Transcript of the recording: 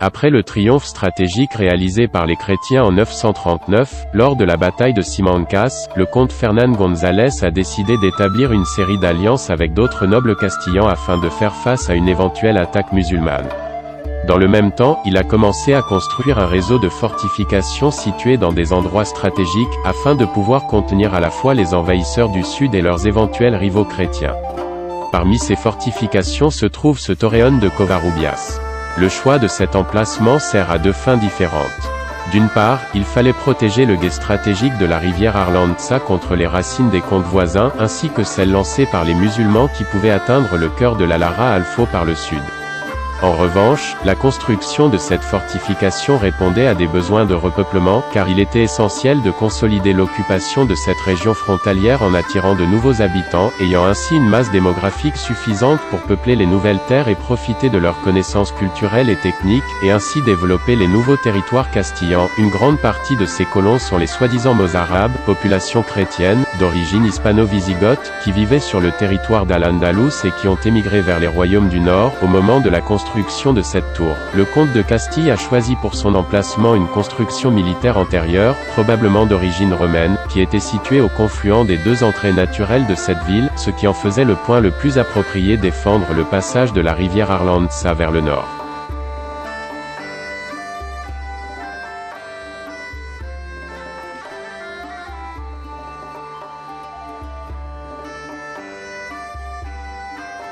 Après le triomphe stratégique réalisé par les chrétiens en 939, lors de la bataille de Simancas, le comte Fernán González a décidé d'établir une série d'alliances avec d'autres nobles castillans afin de faire face à une éventuelle attaque musulmane. Dans le même temps, il a commencé à construire un réseau de fortifications situées dans des endroits stratégiques, afin de pouvoir contenir à la fois les envahisseurs du sud et leurs éventuels rivaux chrétiens. Parmi ces fortifications se trouve ce Torreón de Covarrubias. Le choix de cet emplacement sert à deux fins différentes. D'une part, il fallait protéger le gué stratégique de la rivière Arlanza contre les racines des comtes voisins, ainsi que celles lancées par les musulmans qui pouvaient atteindre le cœur de la Lara Alfo par le sud. En revanche, la construction de cette fortification répondait à des besoins de repeuplement, car il était essentiel de consolider l'occupation de cette région frontalière en attirant de nouveaux habitants, ayant ainsi une masse démographique suffisante pour peupler les nouvelles terres et profiter de leurs connaissances culturelles et techniques, et ainsi développer les nouveaux territoires castillans. Une grande partie de ces colons sont les soi-disant mozarabes, population chrétienne, d'origine hispano-wisigoth, qui vivaient sur le territoire d'Al-Andalus et qui ont émigré vers les royaumes du Nord, au moment de la construction de cette tour. Le comte de Castille a choisi pour son emplacement une construction militaire antérieure, probablement d'origine romaine, qui était située au confluent des deux entrées naturelles de cette ville, ce qui en faisait le point le plus approprié défendre le passage de la rivière Arlanza vers le nord.